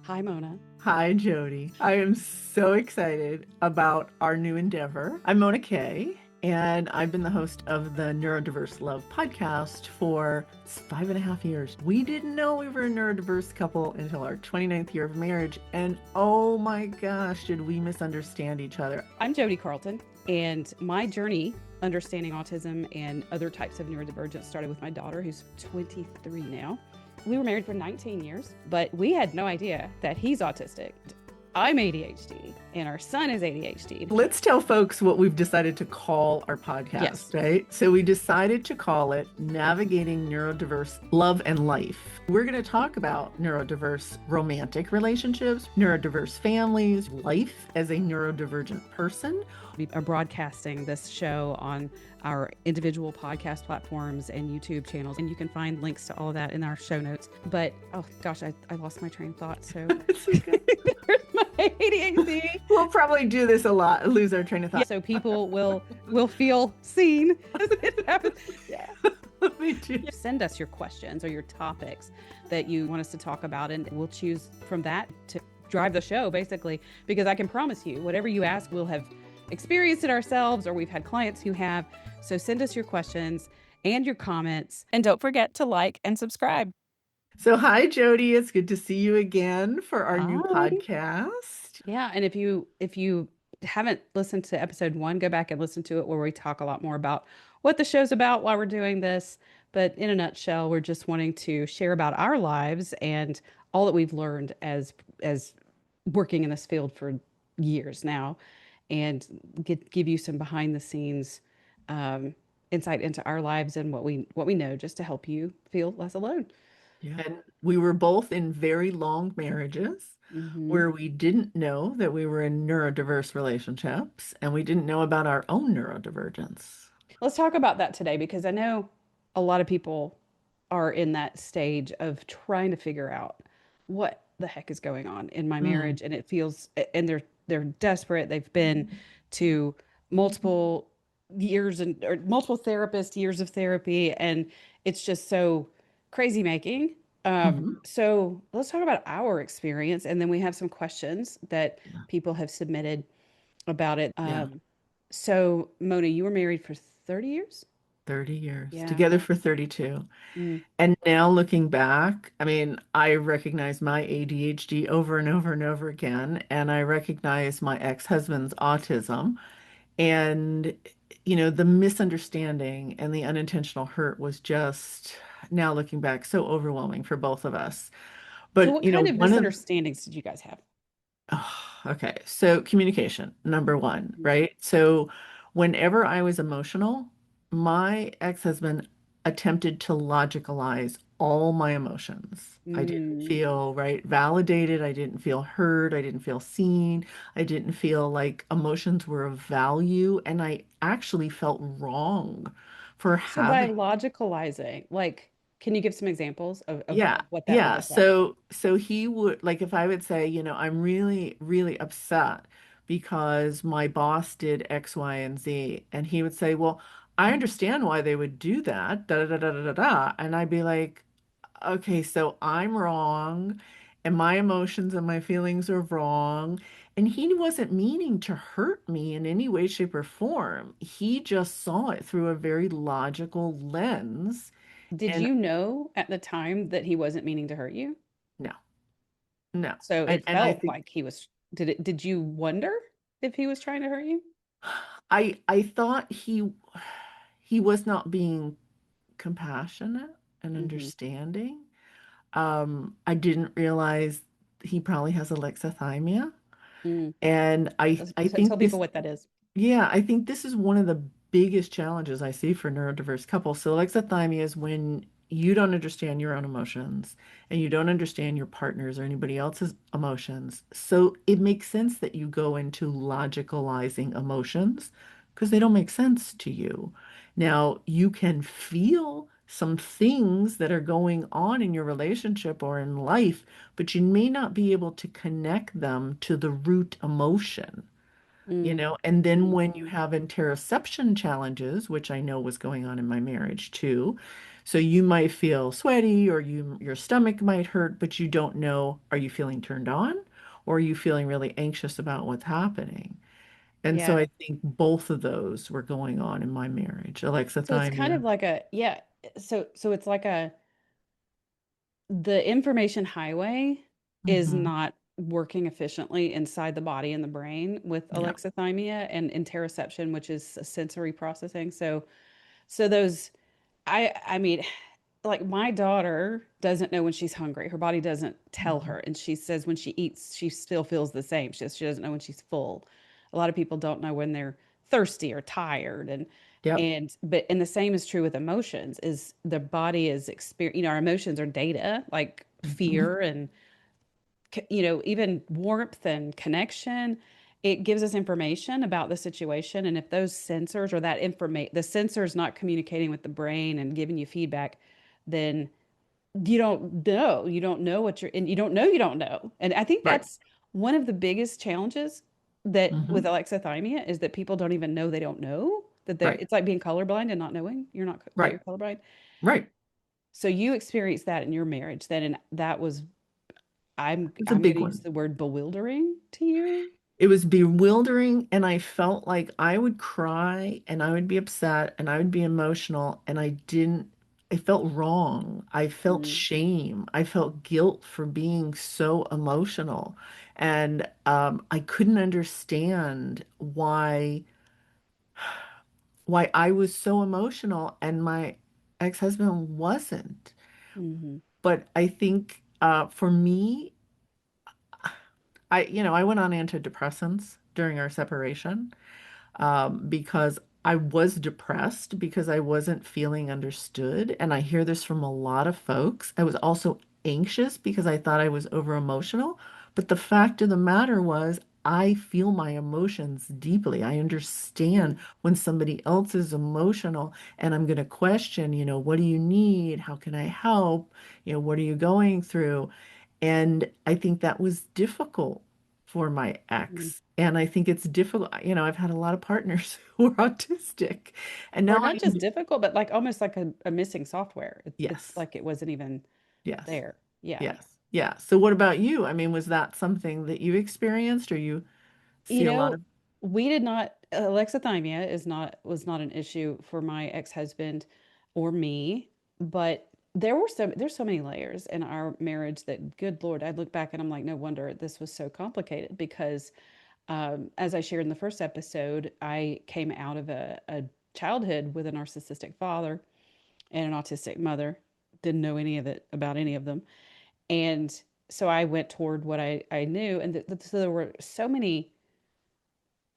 Hi, Mona. Hi, Jodi. I am so excited about our new endeavor. I'm Mona Kay, and I've been the host of the Neurodiverse Love podcast for 5.5 years. We didn't know we were a neurodiverse couple until our 29th year of marriage, and oh my gosh, did we misunderstand each other. I'm Jodi Carlton, and my journey understanding autism and other types of neurodivergence started with my daughter, who's 23 now. We were married for 19 years, but we had no idea that he's autistic. I'm ADHD, and our son is ADHD. Let's tell folks what we've decided to call our podcast, Yes. right? So we decided to call it Navigating Neurodiverse Love and Life. We're going to talk about neurodiverse romantic relationships, neurodiverse families, life as a neurodivergent person. We are broadcasting this show on our individual podcast platforms and YouTube channels, and you can find links to all of that in our show notes. But oh gosh, I lost my train of thought. So there's my ADHD. We'll probably do this a lot, lose our train of thought. Yeah, so people will feel seen as it happens. Yeah. Me too. Send us your questions or your topics that you want us to talk about, and we'll choose from that to drive the show, basically, because I can promise you, whatever you ask, we'll have experienced it ourselves, or we've had clients who have. So send us your questions and your comments. And don't forget to like and subscribe. So hi, Jodi. It's good to see you again for our new Hi. podcast. Yeah, and if you haven't listened to episode 1, go back and listen to it, where we talk a lot more about what the show's about, why we're doing this. But in a nutshell, we're just wanting to share about our lives and all that we've learned as working in this field for years now, and give you some behind the scenes insight into our lives and what we know, just to help you feel less alone. Yeah. And we were both in very long marriages where we didn't know that we were in neurodiverse relationships, and we didn't know about our own neurodivergence. Let's talk about that today, because I know a lot of people are in that stage of trying to figure out what the heck is going on in my marriage, and it feels, and they're desperate. They've been to multiple years or multiple therapists, years of therapy, and it's just so crazy making. So let's talk about our experience, and then we have some questions that people have submitted about it. So Mona, you were married for 30 years? 30 years, Yeah. together for 32. And now looking back, I mean, I recognize my ADHD over and over and over again, and I recognize my ex-husband's autism. And, the misunderstanding and the unintentional hurt was just, now looking back, so overwhelming for both of us. But, So what kind of one of, misunderstandings did you guys have? okay, so communication, number one, right? So whenever I was emotional, my ex-husband attempted to logicalize all my emotions. I didn't feel validated. I didn't feel heard. I didn't feel seen. I didn't feel like emotions were of value. And I actually felt wrong for So by having. logicalizing, like, can you give some examples of Yeah, what that would yeah. look like? So he would, like, if I would say, I'm really, really upset because my boss did X, Y, and Z, and he would say, well, I understand why they would do that, da da da da da da, da. And I'd be like, okay, so I'm wrong, and my emotions and my feelings are wrong. And he wasn't meaning to hurt me in any way, shape, or form. He just saw it through a very logical lens. Did And you know at the time that he wasn't meaning to hurt you? no, no. So And, it and I felt think like he was, did you wonder if he was trying to hurt you? I thought he was not being compassionate and understanding. I didn't realize he probably has alexithymia. Mm. And I Tell think people this, what that is. yeah, I think this is one of the biggest challenges I see for neurodiverse couples. So alexithymia is when you don't understand your own emotions and you don't understand your partner's or anybody else's emotions. So it makes sense that you go into logicalizing emotions because they don't make sense to you. Now, you can feel some things that are going on in your relationship or in life, but you may not be able to connect them to the root emotion. Mm. And then when you have interoception challenges, which I know was going on in my marriage too. So you might feel sweaty or your stomach might hurt, but you don't know, are you feeling turned on or are you feeling really anxious about what's happening? And so Yeah. I think both of those were going on in my marriage, So it's kind alexithymia. of like a, yeah. So it's like the information highway is Hmm. not working efficiently inside the body and the brain with Yeah. alexithymia and interoception, which is sensory processing. So those, I mean, like my daughter doesn't know when she's hungry. Her body doesn't tell Hmm. her. And she says when she eats, she still feels the same. She doesn't know when she's full. A lot of people don't know when they're thirsty or tired. Yep. And the same is true with emotions, is the body is experience, our emotions are data, like Hmm. fear and even warmth and connection. It gives us information about the situation. And if those sensors or that information, the sensors not communicating with the brain and giving you feedback, then you don't know what you're, and you don't know. And I think Right. that's one of the biggest challenges that with Hmm. alexithymia is that people don't even know they don't know that they're, Right. it's like being colorblind and not knowing you're not, that Right. you're colorblind. Right. So you experienced that in your marriage then, and that was, It's a I'm going big to use one. the word bewildering to you. It was bewildering, and I felt like I would cry and I would be upset and I would be emotional, and I felt wrong. I felt Mm, shame. I felt guilt for being so emotional. And I couldn't understand why I was so emotional and my ex-husband wasn't. mhm, But I think for me, I went on antidepressants during our separation because I was depressed because I wasn't feeling understood. And I hear this from a lot of folks. I was also anxious because I thought I was over emotional. But the fact of the matter was, I feel my emotions deeply. I understand mm, when somebody else is emotional, and I'm going to question, what do you need? How can I help? What are you going through? And I think that was difficult for my mm. ex. And I think it's difficult. I've had a lot of partners who are autistic. And Or now not just difficult, but like almost like a missing software. It's yes, like it wasn't even yes, there. Yeah. yes, yeah. So what about you? I mean, was that something that you experienced or you You see a lot know, of? we did not, alexithymia was not an issue for my ex-husband or me, but there's so many layers in our marriage that, good Lord, I look back and I'm like, no wonder this was so complicated because, as I shared in the first episode, I came out of a childhood with a narcissistic father and an autistic mother. Didn't know any of it about any of them. And so I went toward what I knew. And so there were so many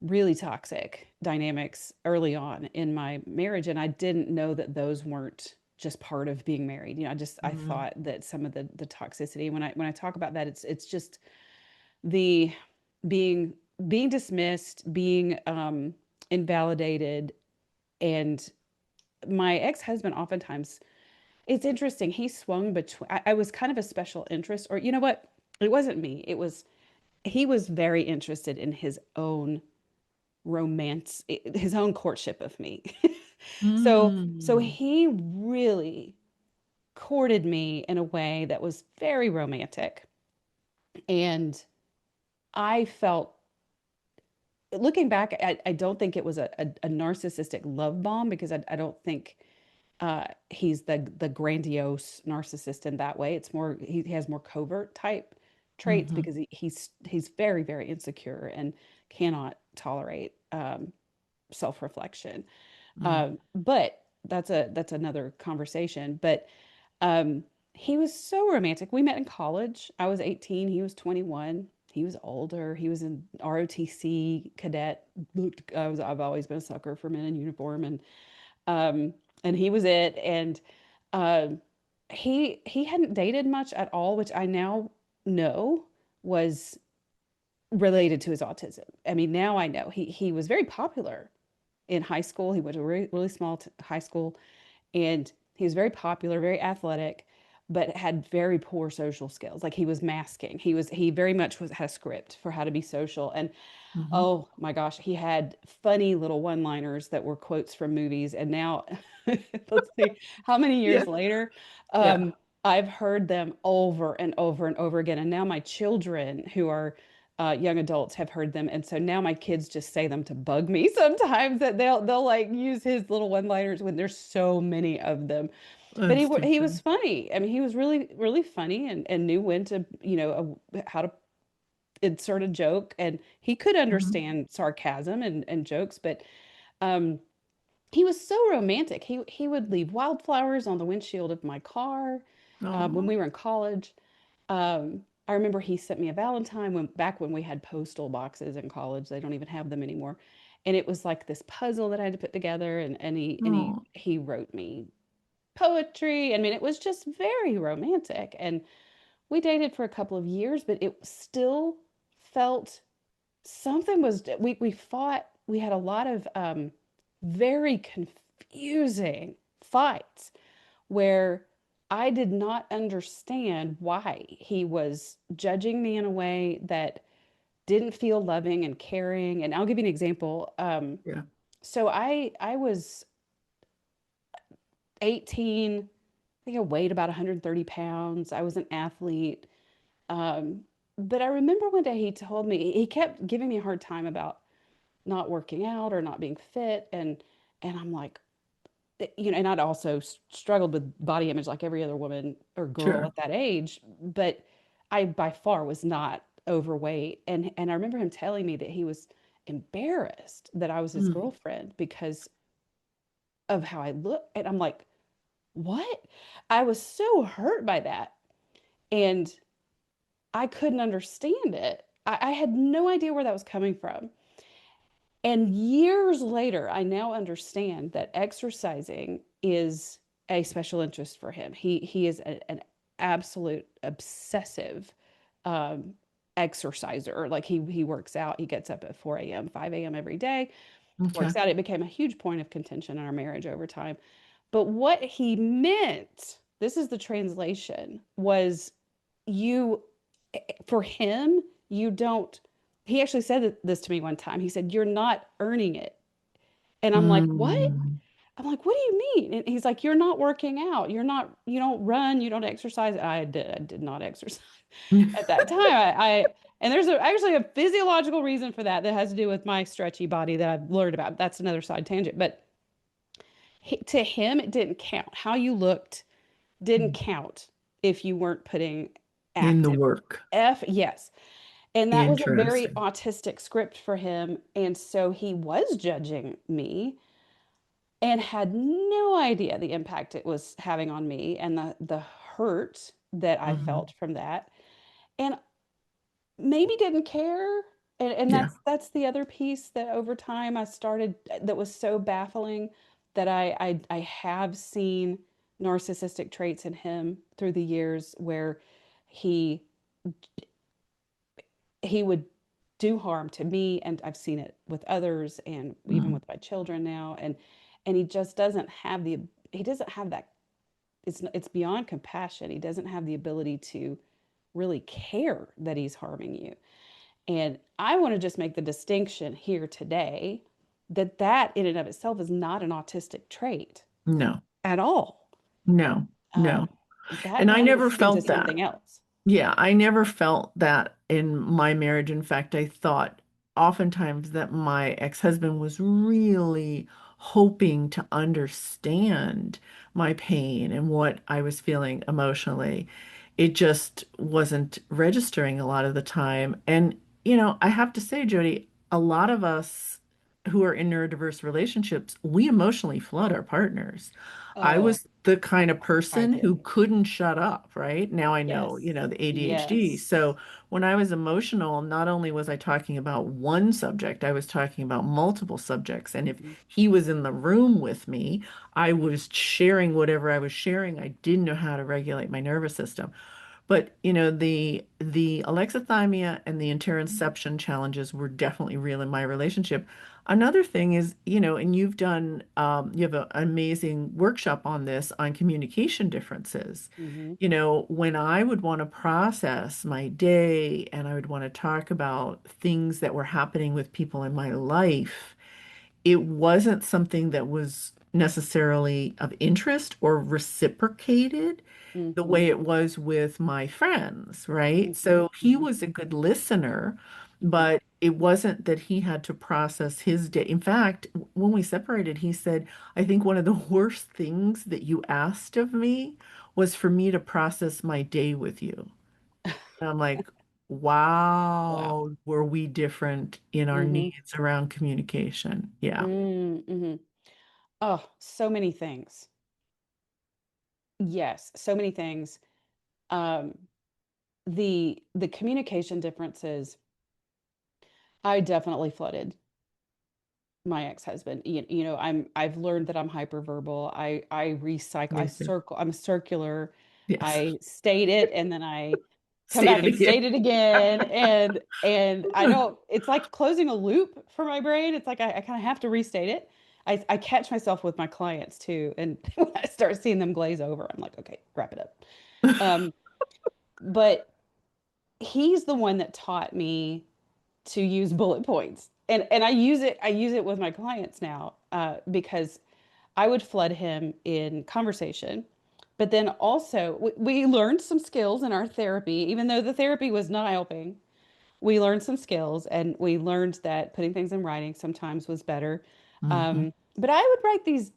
really toxic dynamics early on in my marriage. And I didn't know that those weren't just part of being married. I Mm, thought that some of the toxicity, when I talk about that, it's just the being being dismissed, being invalidated. And my ex-husband oftentimes, it's interesting. He swung between, I was kind of a special interest, or you know what? It wasn't me. He was very interested in his own romance, his own courtship of me. So mm, he really courted me in a way that was very romantic. And I felt, looking back, I don't think it was a narcissistic love bomb because I don't think he's the grandiose narcissist in that way. It's more, he has more covert type traits hmm because he's very, very insecure and cannot tolerate self-reflection. mm, But that's another conversation. But um, he was so romantic. We met in college. I was 18. He was 21. He was older. He was in ROTC cadet. I've always been a sucker for men in uniform, um, and he was it. And um, he hadn't dated much at all, which I now know was related to his autism. I mean, now I know he was very popular in high school. He went to a really, really small high school, and he was very popular, very athletic. but had very poor social skills. Like he was masking. He very much was had a script for how to be social. And Hmm. oh my gosh, he had funny little one-liners that were quotes from movies. And now, let's see, how many Yeah. years later, Yeah. um, I've heard them over and over and over again. And now my children, who are young adults, have heard them. And so now my kids just say them to bug me sometimes, that they'll like use his little one-liners when there's so many of them. But That's too he was funny. funny. I mean, he was really really funny, and knew when to, how to insert a joke, and he could Hmm. understand sarcasm and jokes. But um he was so romantic. He would leave wildflowers on the windshield of my car when Oh, we were in college. I remember he sent me a Valentine when we had postal boxes in college. They don't even have them anymore. And it was like this puzzle that I had to put together, and oh, he wrote me poetry. I mean, it was just very romantic. And we dated for a couple of years, but it still felt something was we fought. We had a lot of very confusing fights where I did not understand why he was judging me in a way that didn't feel loving and caring. And I'll give you an example. yeah. So I was 18. I think I weighed about 130 pounds. I was an athlete. Um, but I remember one day he told me, he kept giving me a hard time about not working out or not being fit. And I'm like, and I'd also struggled with body image like every other woman or girl Sure. at that age, but I by far was not overweight. And I remember him telling me that he was embarrassed that I was his Mm. girlfriend because of how I look. And I'm like, what? I was so hurt by that. And I couldn't understand it. I had no idea where that was coming from. And years later, I now understand that exercising is a special interest for him. He is an absolute obsessive um, exerciser. Like he works out. He gets up at 4 a.m., 5 a.m. every day, Okay. works out. It became a huge point of contention in our marriage over time. But what he meant, this is the translation, was you, for him, you don't, he actually said this to me one time. He said, "You're not earning it." And I'm like, "What?" Mm. I'm like, "What do you mean?" And he's like, "You're not working out. You're not, you don't run, you don't exercise." I did not exercise at that time. And there's actually a physiological reason for that that has to do with my stretchy body that I've learned about. That's another side tangent. But to him, it didn't count. How you looked didn't count if you weren't putting In the active work. yes. And that was a very Interesting. autistic script for him. And so he was judging me and had no idea the impact it was having on me and the hurt that I Hmm. felt from that. And maybe didn't care. And Yeah. that's the other piece that over time I started that was so baffling, that I have seen narcissistic traits in him through the years where he he would do harm to me, and I've seen it with others and even Mm. with my children now. And he just doesn't have the he doesn't have that, it's beyond compassion. He doesn't have the ability to really care that he's harming you. And I want to just make the distinction here today that that in and of itself is not an autistic trait No, at all. no, Uh, no. that And I one never is into felt that. something else. Yeah, I never felt that in my marriage. In fact, I thought oftentimes that my ex-husband was really hoping to understand my pain and what I was feeling emotionally. It just wasn't registering a lot of the time. And, I have to say, Jody, a lot of us who are in neurodiverse relationships, we emotionally flood our partners. I Oh, was the kind of I person who did. couldn't shut up, right? Now I know, Yes. the ADHD. Yes. So when I was emotional, not only was I talking about one subject, I was talking about multiple subjects. And if Mhm. he was in the room with me, I was sharing whatever I was sharing. I didn't know how to regulate my nervous system. But the alexithymia and the interoception challenges were definitely real in my relationship. Another thing is, and you have an amazing workshop on this on communication differences. Hmm. When I would want to process my day and I would want to talk about things that were happening with people in my life, it wasn't something that was necessarily of interest or reciprocated the Hmm. way it was with my friends, right? Hmm. So he was a good listener, Hmm. but it wasn't that he had to process his day. In fact, when we separated, he said, I think one of the worst things that you asked of me was for me to process my day with you. And I'm like, Wow. wow, were we different in our Hmm. needs around communication? Yeah. Hmm. Oh, so many things. Yes, so many things. Um, the communication differences, I definitely flooded my ex-husband. I've learned that I'm hyperverbal. I recycle, I Me too. circle, I'm circular. Yes. I state it and then I come State back it and again. state it again. And I don't, it's like closing a loop for my brain. It's like I kind of have to restate it. I catch myself with my clients too. And when I start seeing them glaze over, I'm like, okay, wrap it up. Um, but he's the one that taught me to use bullet points. And I use it with my clients now, because I would flood him in conversation. But then also we learned some skills in our therapy, even though the therapy was not helping. We learned some skills and we learned that putting things in writing sometimes was better. Hmm. But I would write these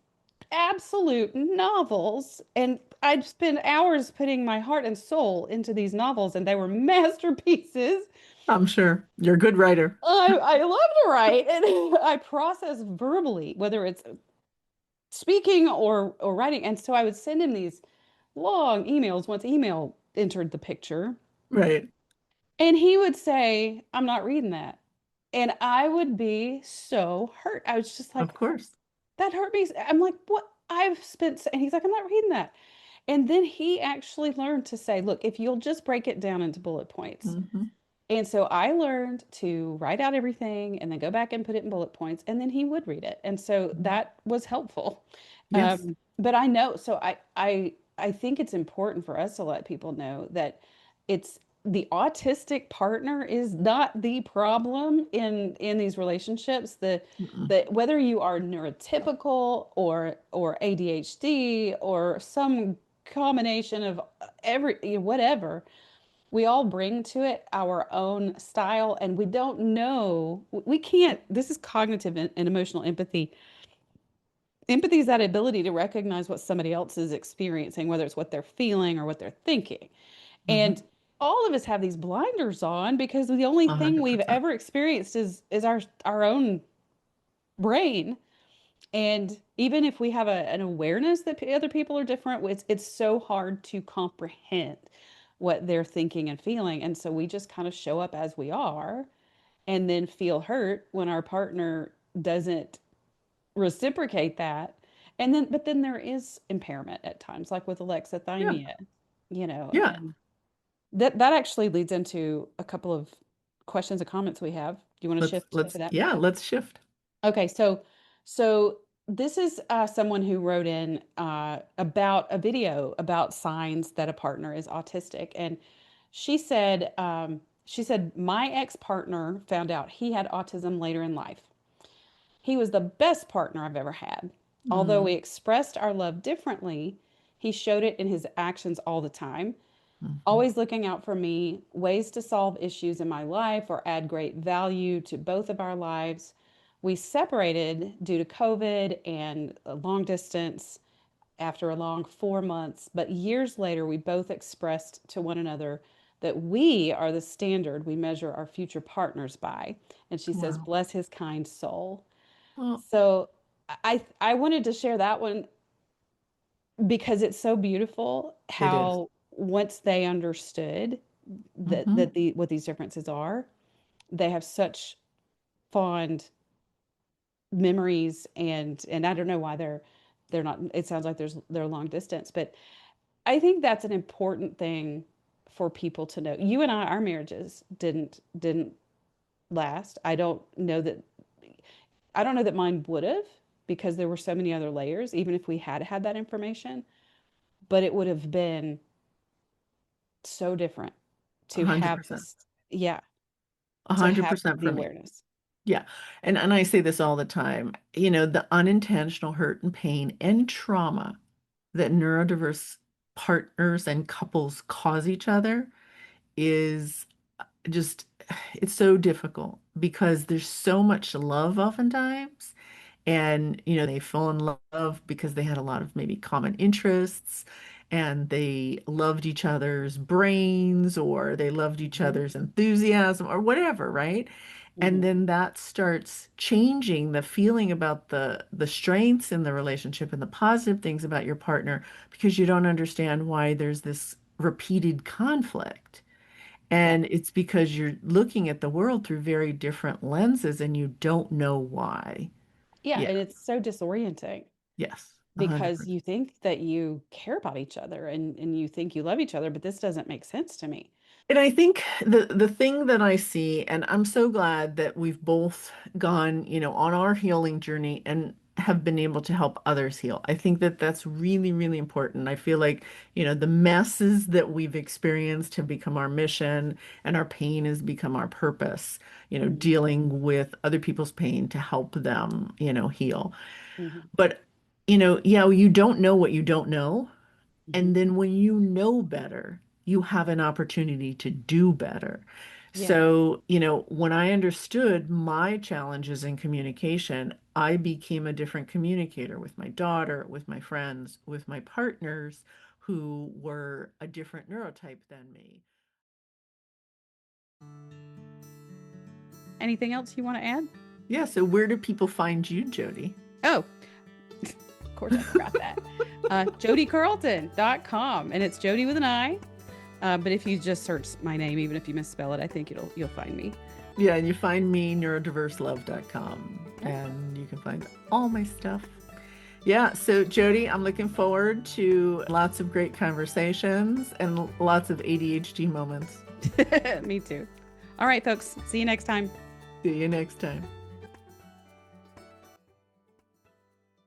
absolute novels and I'd spend hours putting my heart and soul into these novels and they were masterpieces. I'm sure you're a good writer. I love to write and I process verbally, whether it's speaking or writing. And so I would send him these long emails once email entered the picture. Right. And he would say, I'm not reading that. And I would be so hurt. I was just like, Of course. that hurt me. I'm like, what? I've spent, and he's like, I'm not reading that. And then he actually learned to say, look, if you'll just break it down into bullet points. Hmm. And so I learned to write out everything and then go back and put it in bullet points, and then he would read it. And so that was helpful. Yes. But I know, so I think it's important for us to let people know that it's the autistic partner is not the problem in these relationships. Mm-mm. The whether you are neurotypical or ADHD or some combination of every whatever, we all bring to it our own style and we don't know, we can't, this is cognitive and emotional empathy. Empathy is that ability to recognize what somebody else is experiencing, whether it's what they're feeling or what they're thinking. Hmm. And all of us have these blinders on because the only thing we've 100%. ever experienced is our own brain. And even if we have an awareness that other people are different, it's so hard to comprehend what they're thinking and feeling. And so we just kind of show up as we are and then feel hurt when our partner doesn't reciprocate that. And then, but then there is impairment at times, like with Yeah. alexithymia, Yeah. and that actually leads into a couple of questions and comments we have. Do you want to Let's shift to let's that? yeah, let's shift. Okay, so this is someone who wrote in about a video about signs that a partner is autistic, and she said my ex-partner found out he had autism later in life. He was the best partner I've ever had. Although Mm-hmm. we expressed our love differently, he showed it in his actions all the time, always looking out for me, ways to solve issues in my life or add great value to both of our lives. We separated due to COVID and a long distance after a long 4 months, but years later, we both expressed to one another that we are the standard we measure our future partners by. And she says, Wow. bless his kind soul. Well, So I wanted to share that one because it's so beautiful it is. how once they understood Mm-hmm. that the what these differences are, they have such fond memories and I don't know why they're not, it sounds like they're long distance, but I think that's an important thing for people to know. You and I, our marriages didn't last. I don't know that mine would have, because there were so many other layers, even if we had had that information, but it would have been so different A to hundred have percent. this, yeah, A to hundred have percent the for me. awareness. Yeah. And I say this all the time, the unintentional hurt and pain and trauma that neurodiverse partners and couples cause each other is just, it's so difficult because there's so much love oftentimes. And, they fall in love because they had a lot of maybe common interests and they loved each other's brains or they loved each Hmm. other's enthusiasm or whatever, right? And Hmm. then that starts changing the feeling about the strengths in the relationship and the positive things about your partner because you don't understand why there's this repeated conflict. Yeah. And it's because you're looking at the world through very different lenses and you don't know why. Yeah. Yeah. And it's so disorienting Yes. because 100%. you think that you care about each other, and you think you love each other, but this doesn't make sense to me. And I think the thing that I see, and I'm so glad that we've both gone, on our healing journey and have been able to help others heal. I think that that's really, really important. I feel like, the messes that we've experienced have become our mission and our pain has become our purpose, Hmm. dealing with other people's pain to help them, heal. Hmm. But, yeah, you don't know what you don't know. Hmm. And then when you know better, you have an opportunity to do better. Yeah. So, when I understood my challenges in communication, I became a different communicator with my daughter, with my friends, with my partners who were a different neurotype than me. Anything else you want to add? Yeah. So, where do people find you, Jodi? Oh, of course I forgot that. JodiCarlton.com, and it's Jodi with an I. But if you just search my name, even if you misspell it, I think you'll find me. Yeah. And you find me neurodiverselove.com, Yeah. and you can find all my stuff. Yeah, so Jodi, I'm looking forward to lots of great conversations and lots of ADHD moments. Me too. All right, folks. See you next time. See you next time.